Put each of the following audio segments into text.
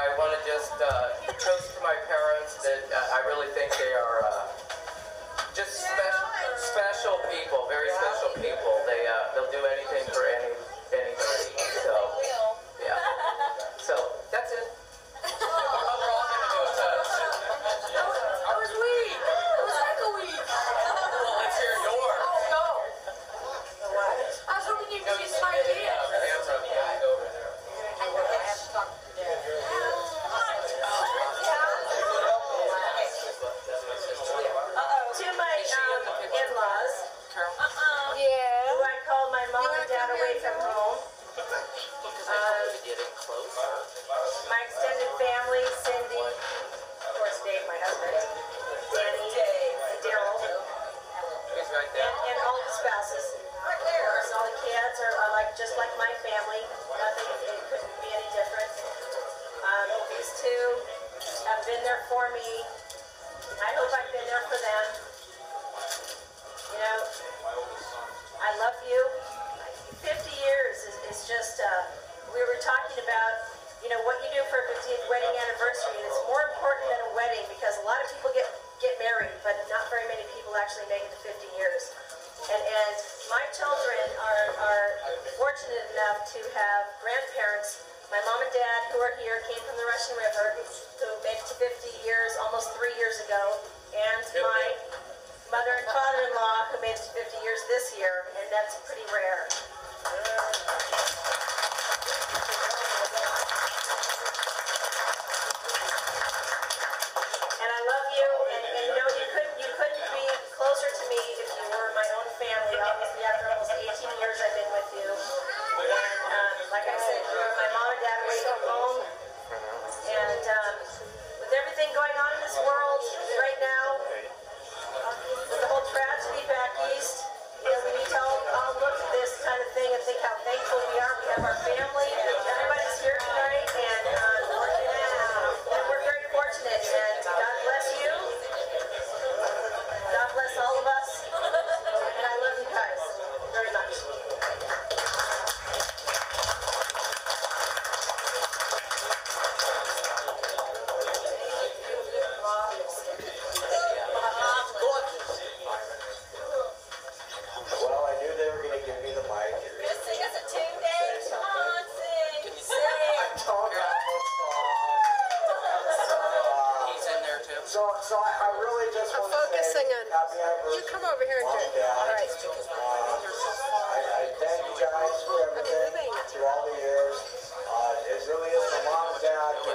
I want to just toast to my parents that I really think they are just special people, very special people. They'll do anything for anybody. So yeah. So that's it. We're all gonna do a toast. How was weed? It was like a weed. Well, let's hear yours. Oh no. What? I was hoping you'd give me some idea. Hands up. Yeah, go over there. I have to talk to Dad. To my in-laws, who I called my mom and dad away from home. My extended family, Cindy, of course Dave, my husband, Danny, Daryl, and all the spouses. All the kids are like just like my family. Nothing, it couldn't be any different. These two have been there for me. I hope I've been there for them. You know, I love you. 50 years is just, we were talking about, you know, what you do for a 50th wedding anniversary, and it's more important than a wedding because a lot of people get married, but not very many people actually make it to 50 years. And my children are fortunate enough to have grandparents. My mom and dad, who are here, came from the Russian River, who made it to 50 years, almost 3 years ago, and my mother and father-in-law, who made it to 50 years this year, and that's pretty rare. And I love you, and you know, you couldn't be closer to me if you were my own family. Obviously, after almost 18 years I've been with you. And like I said, you were my mom and dad away from home. And with everything going on in this world right now, with the whole tragedy back east, you know, we need to all look at this kind of thing and think how thankful we are. We have our family. Everybody's here tonight, and we're very fortunate. And God bless you. God bless all of us. And I love you guys very much. Well, I knew they were going to give me the mic. Just sing us a tune, Dave. Come on, sing. I don't know He's in there too. So I really just want to say focusing on. happy anniversary. You come over here and do it. All right. I thank you guys for everything through all the years. It really is my mom and dad who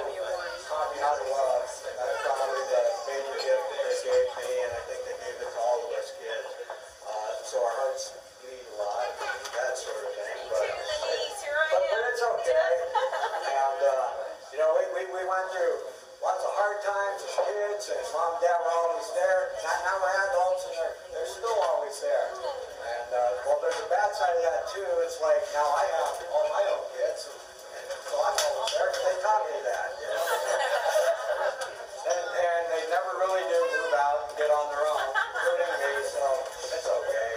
taught me how to love. That's probably the major gift that they gave me, and I think they gave it to all of us kids. So our hearts bleed a lot, that sort of thing. But it's okay. And, you know, we went through lots of hard times as kids, and mom and dad were always there. Now we're adults, and they're still always there. And, well, there's a bad side of that, too. It's like, now I have all my own kids, and so I'm always there, because they taught me that, you know. And they never really do move out and get on their own, including me, so it's okay.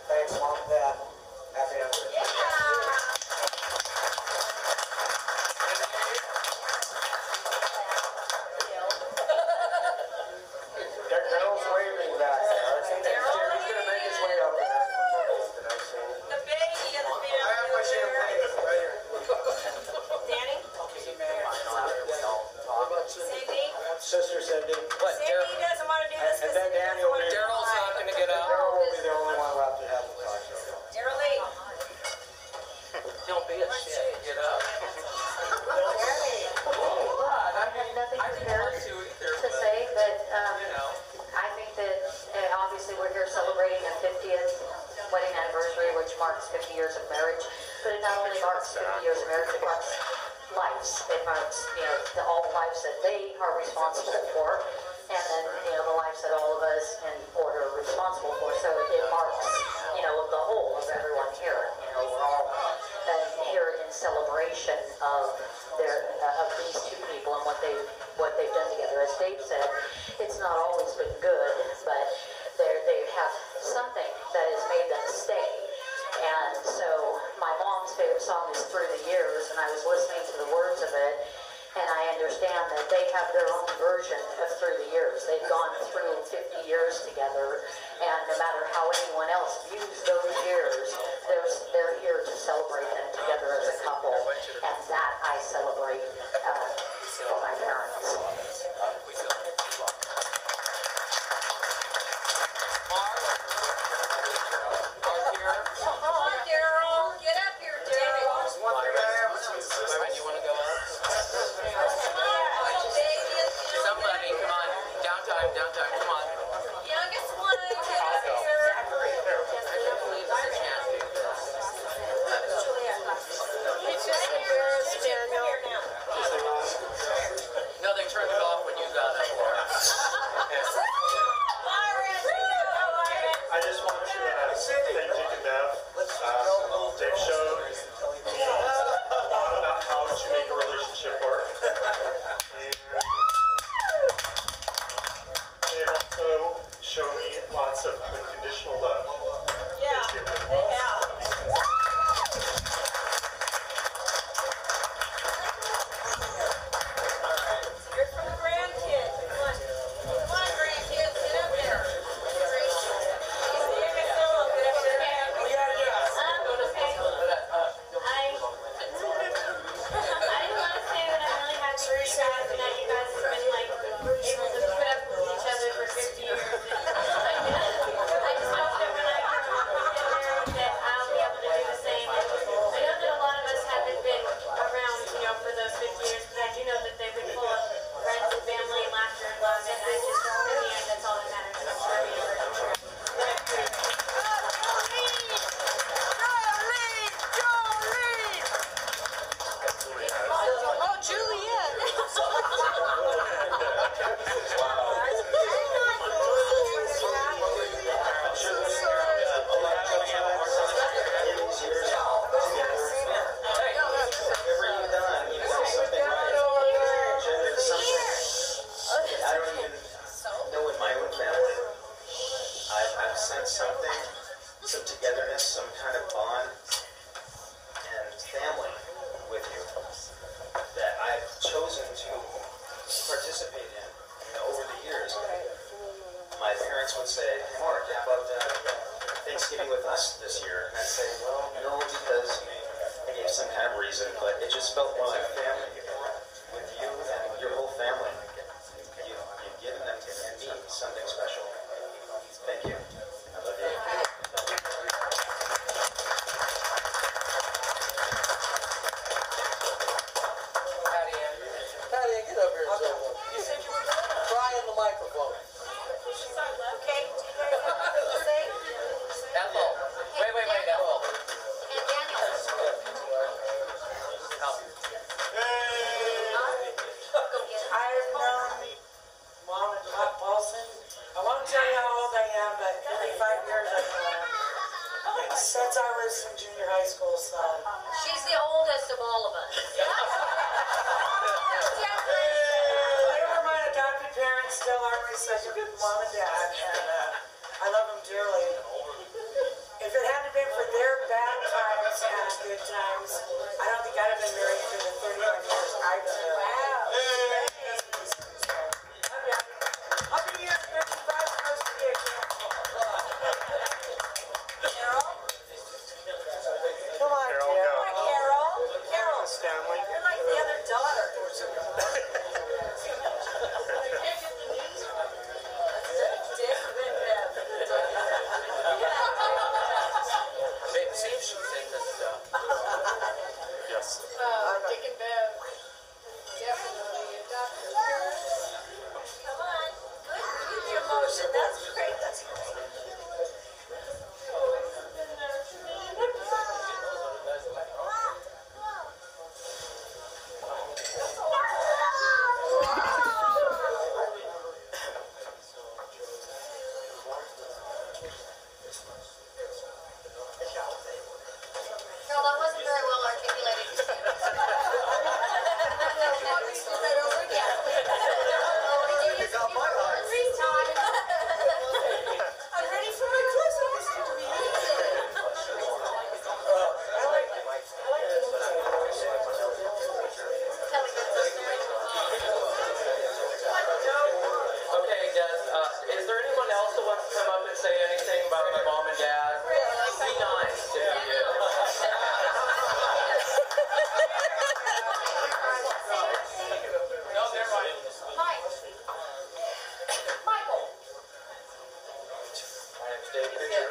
Thanks, Mom and Dad. Happy anniversary. Daryl's waving back there. He's going to make his way up there. The baby of the family. I have my champagne right here. Danny? Cindy? Sister Cindy. What? Cindy doesn't want to do this. And then Danny will be. Daryl's not going to get out. Daryl will be the only one left to have the talk show. Daryl Lee. Don't be a shit. Get up. I have nothing prepared to say, but I think that obviously we're here celebrating a 50th wedding anniversary, which marks 50 years of marriage. But it not only marks 50 years of marriage, it marks lives. It marks, you know, all the lives that they are responsible for, and then, you know, the lives that all of us in order are responsible for. So it marks, you know, the whole of everyone here. You know, we're all here in celebration of these two people and what they've done together. As Dave said, it's not always been good, but they have something that has made them stay. And so my mom's favorite song is Through the Years, and I was listening to the words of it, and I understand that they have their own version of through the years. They've gone through 50 years together, and no matter how anyone else views those years, they're here to celebrate them together as a couple, and that I celebrate for my parents. I just want to thank Dick&Bev. They've shown a lot about how to make a relationship work. And they've also shown me lots of unconditional love. Yeah, they have. You're from the grandkids. Come on, grandkids, get up there. Some togetherness, some kind of bond and family with you that I've chosen to participate in. Over the years, my parents would say, "Hey Mark, how about Thanksgiving with us this year?" And I'd say, "Well, no, because I gave some kind of reason, but it just felt more like family with you and your whole family. You've given them and me something special. Thank you. I love you." Patty, get over here. You said you were going to cry in the microphone. Okay, do you guys have anything to say? Ethel. Wait, Ethel. And Daniel. I've known Mom and Pop Paulson. I won't tell you how old I am, but 25 years I've known them. Since I was in junior high school, so. She's the oldest of all of us. They were my adopted parents, still are my second mom and dad, and I love them dearly. If it hadn't been for their bad times and good times, I don't think I'd have been married for the 31 years I've been married. Wow. I'll be here at 55 supposed to be a Carol? Come on, Carol, Carol. go. Carol? Carol, Stanley. you're like the other daughter. Yes. Dick&Bev. say anything about my mom and dad, be nice if you do. No, they're right. Mike. Michael. My name's Dave Pitcher,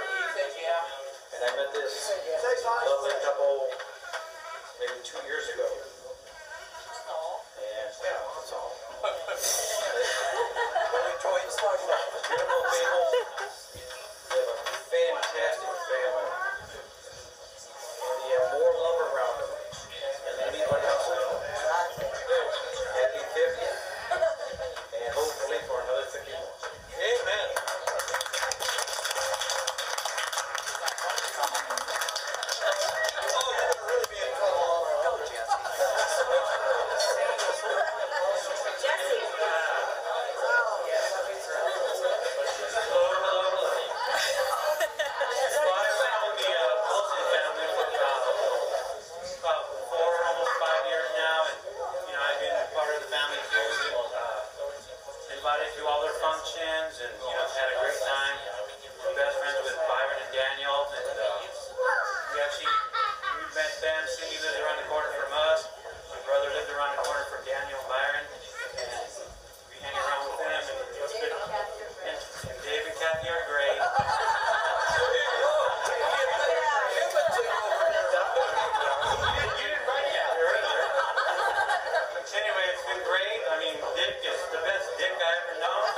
Yeah. and I met this lovely couple maybe 2 years ago. And that's all. Beautiful people. They have a fantastic family. And they have more love around them than anybody else I know. Happy 50th. And hopefully for another 50 more. Amen. Invited to all their functions and, had a great time. We're best friends with Byron and Daniel, and we met them. Cindy lives around the corner from us. My brother lived around the corner from Daniel and Byron, and we hang around with them, and it's good. And Dave and Kathy are great. Anyway, it's been great. I mean, Dick is the best Dick I ever known.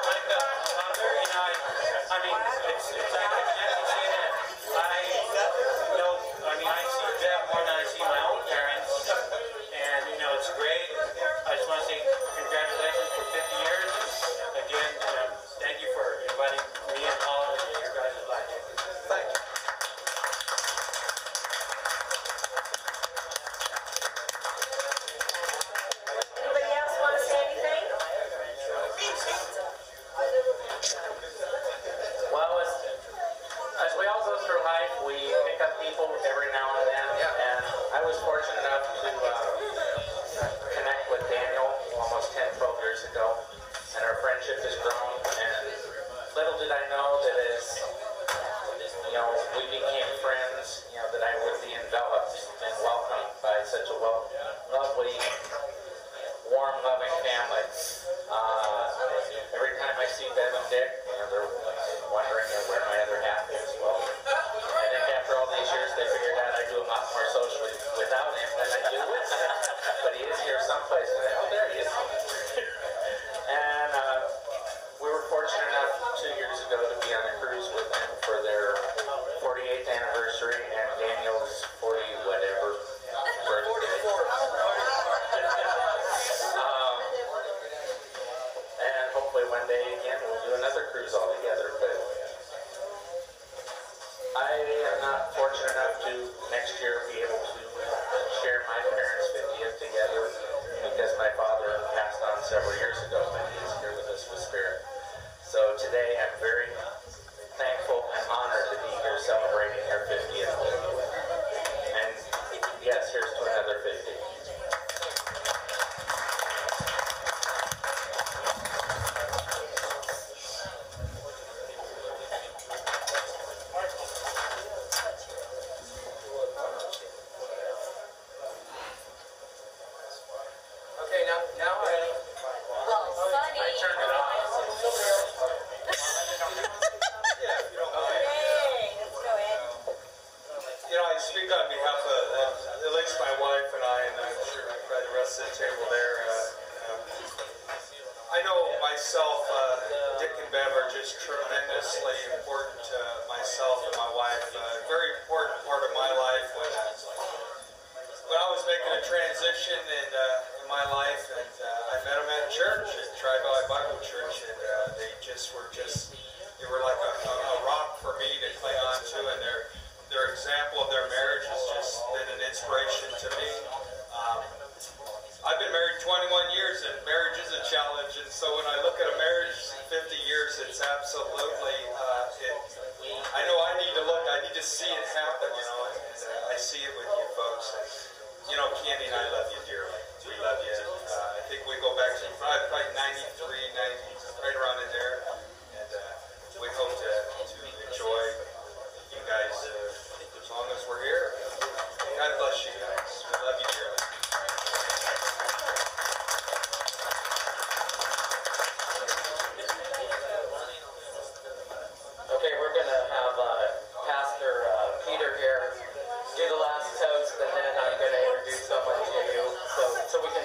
Like a mother, I mean, it's like I can't say that. I see Bev more than I see my own parents, and it's great. I just want to say congratulations for 50 years. Again, thank you for inviting me and all of your guys' life. Thank you. Anybody else want to say anything? Well, as we all go through life, we pick up people every now and then, and I was fortunate enough to connect with Daniel almost 10, 12 years ago, and our friendship has grown, and little did I know that as, we became friends, that I would be enveloped and welcomed by such a lovely, warm, loving family. Every time I see Bev and Dick, they're wondering where my other half is. Well, I think after all these years, they figured out I do a lot more socially without him than I do with him. But he is here someplace, and there he is. And we were fortunate enough 2 years ago to be on a cruise with them for their 48th anniversary and Daniel's 40 whatever. And hopefully one day again we'll do another cruise all together. But I am not fortunate enough to next year be able to share my parents' 50th together because my father passed on several years ago, but he's here with us with spirit. So today I'm very thankful and honored to be here celebrating their 50th. And yes, here's to another 50. Okay, now I turned it off. I speak on behalf of at least my wife and I'm sure probably the rest of the table there. I know myself, Dick and Bev are just tremendously important to myself and my wife. A very important part of my life when I was making a transition in my life, and I met them at church, at Tri-Valley Bible Church, and they were like a rock for me to cling on to, and their example of their marriage has just been an inspiration to me. I've been married 21 years, and marriage is a challenge, and so when I look at a marriage in 50 years, it's absolutely, I know I need to see it happen, and I see it with you folks. And, Candy and I love you dearly. We love you. I think we go back to probably 93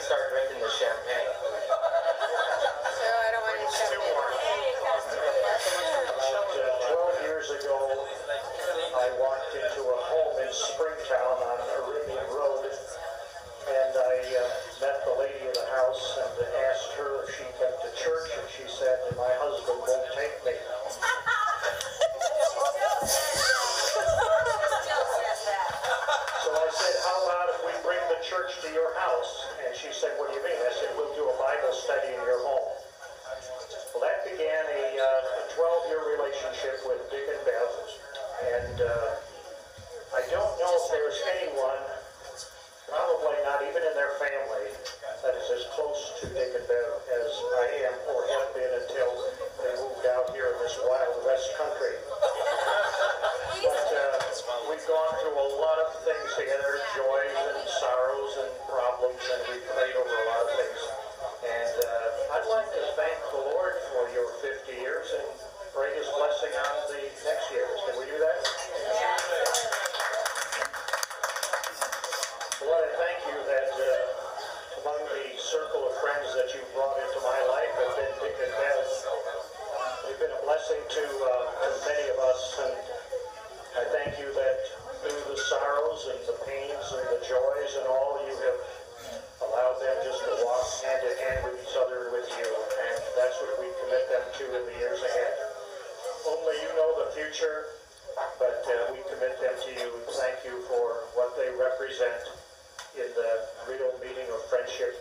start drinking the champagne. So I don't want any champagne. About 12 years ago, I walked into a home in Springtown on Arabian Road, and I met the lady of the house and asked her if she'd been to church, and she said, my husband won't take me. So I said, how about if we bring the church to your house? And she said, what do you mean? I said, we'll do a Bible study in your home. Well, that began a 12-year relationship with Dick&Bev, and I don't know if there's anyone, probably not even in their family, that is as close to Dick&Bev as I am or have been until they moved out here in this Wild West country. But we've gone through a lot of things together, joys and sorrows and problems, and we've prayed over a lot of things. And I'd like to thank the Lord for your 50 years and pray His blessing on the next years. Can we do that? I want to thank you that among the circle of friends that you've brought into my life have been Dick&Bev. They've been a blessing to many of us, and I thank you that through the sorrows and the pains and the joys and all, you have allowed them just to walk hand in hand with each other and with you, and that's what we commit them to in the years ahead. Only you know the future, but we commit them to you. Thank you for what they represent in the real meaning of friendship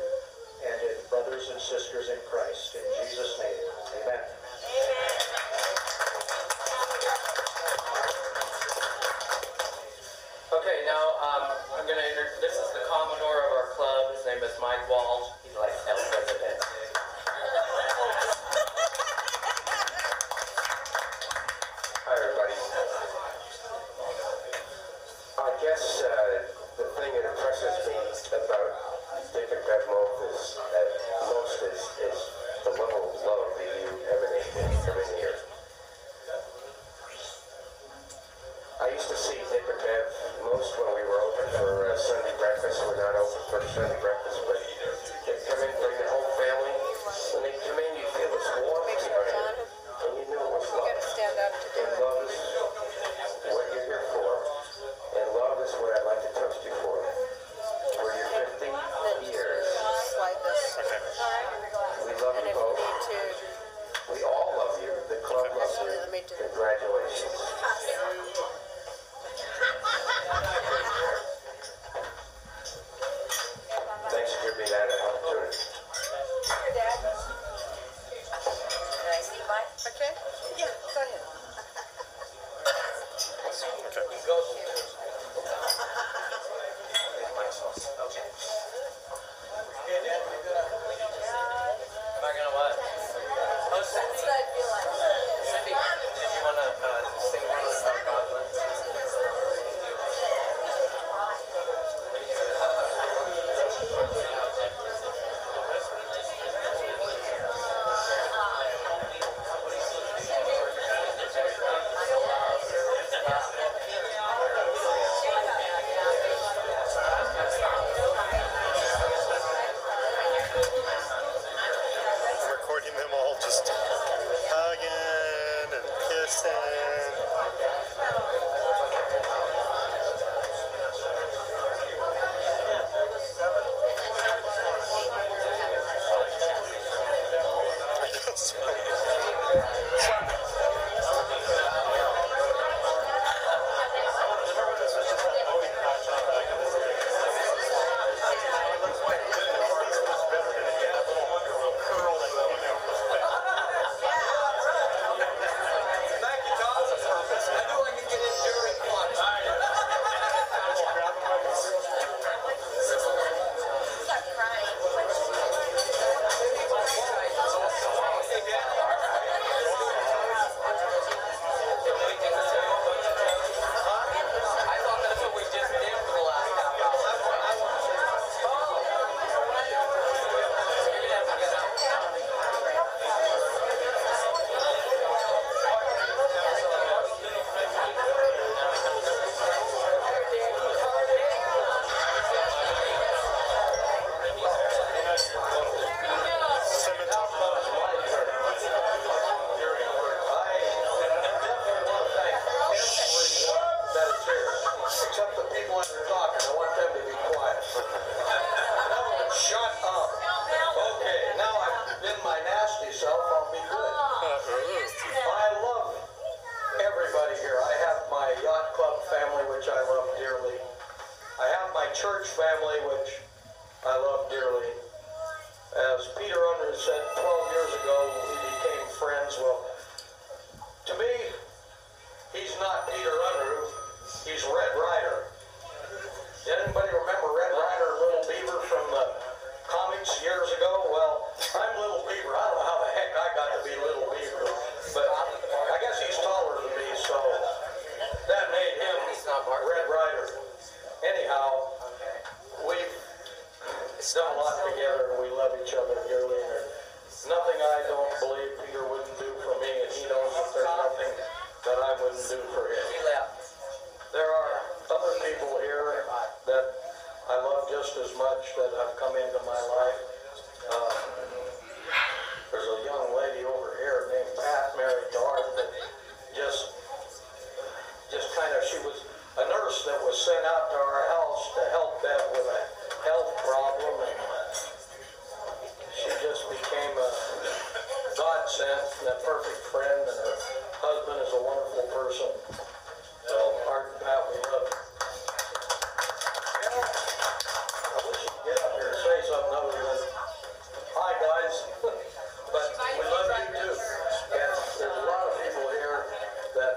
and in brothers and sisters in Christ. In Jesus' name, amen. Okay, now I'm going to introduce, this is the Commodore of our club. His name is Mike Walsh. He's like El President. Hi, everybody. I guess the thing that impresses me about Dick&Bev most is the level of love that you emanate when you come in here. I used to see Dick&Bev most when we were open for Sunday breakfast. We're not open for Sunday breakfast, but they'd come in, bring the whole family. When they come in, you feel this warmth behind it, and you know it was love. And love is what you're here for, and love is what I'd like to toast you for your 50 years. We love you both. We all love you. The club loves you. Congratulations. Thanks for giving me that opportunity. Here, Dad. Can I see mine? Okay? Yeah, go ahead. Am I going to what? Oh, Cindy. Cindy, did you want to sing one of the goblins? Recording them all just hugging. which I love dearly. As Peter Unruh said 12 years ago, we became friends. Well, to me, he's not Peter Unruh, he's Red Ryder. Anybody remember Red Ryder and Little Beaver from the comics years ago? Well, I'm Little Beaver. I don't know how the heck I got to be Little Beaver, but I guess he's taller than me, so that made him Red Ryder. Anyhow, we've done a lot together, and we love each other dearly. And there's nothing I don't believe Peter wouldn't do for me, and he knows that there's nothing that I wouldn't do for him. There are other people here that I love just as much that have come into my life. There's a young lady over here named Pat, married to Art, that just kind of, she was a nurse that was sent out to our house to help Bev with a health problem, and she just became a godsend and a perfect friend, and her husband is a wonderful person. So, Art and Pat, we love you. I wish you could get up here and say something other than, hi guys, but we love you too. And there's a lot of people here that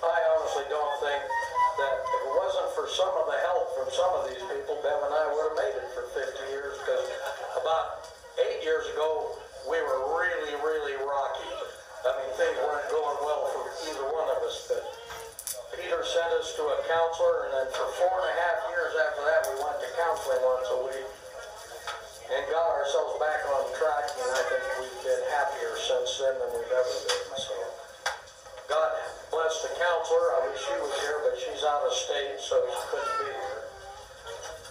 I honestly don't think that if it wasn't for some of the help from some of these people, Bev and I would have made it for 50 years, because about 8 years ago, we were really, really rocky. I mean, things weren't going well for either one of us, but Peter sent us to a counselor, and then for 4.5 years after that, we went to counseling once a week and got ourselves back on track, and I think we've been happier since then than we've ever been. So, God bless the counselor. I wish she was here, but she's out of state, so she couldn't be here.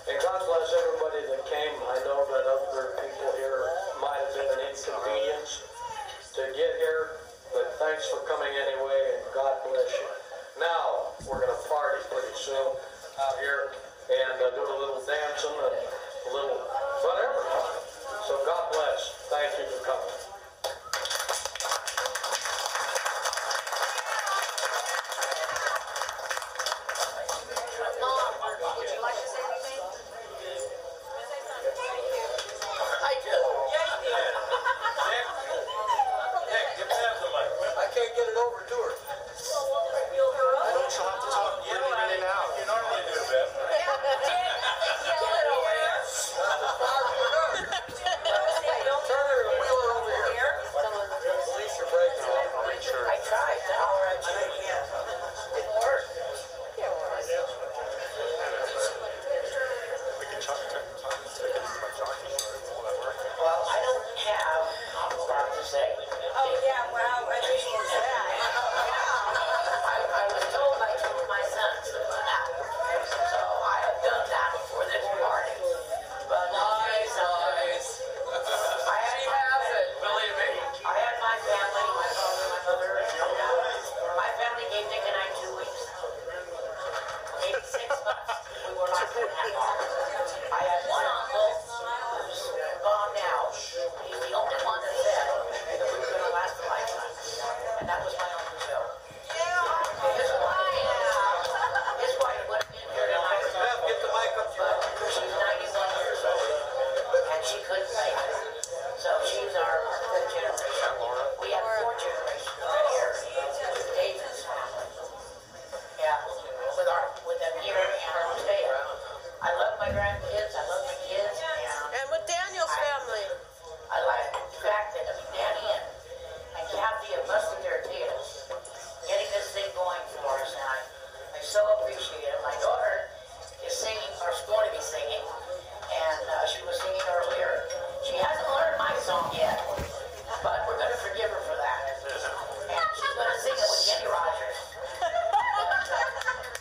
And God bless everybody that came. I know that other people here might have been an inconvenience to get here, but thanks for coming anyway, and God bless you. Now, we're going to party pretty soon out here and do a little dancing and a little whatever. So God bless. Thank you for coming.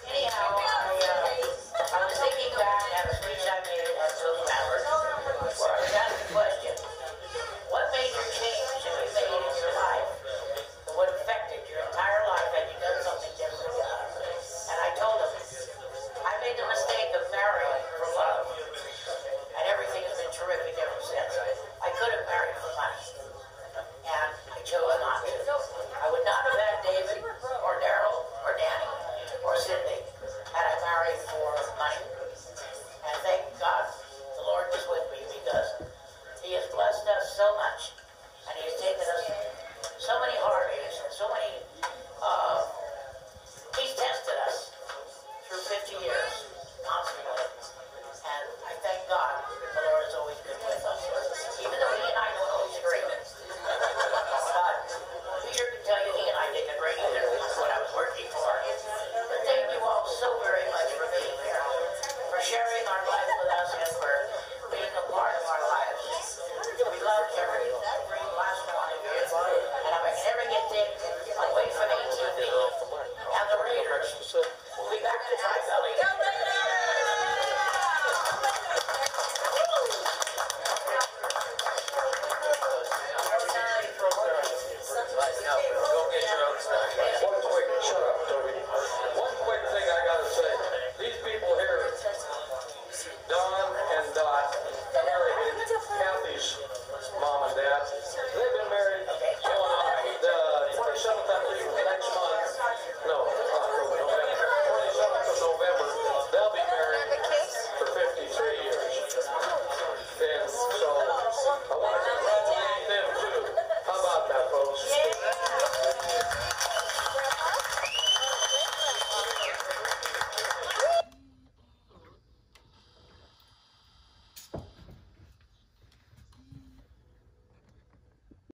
Anyhow, I was thinking back at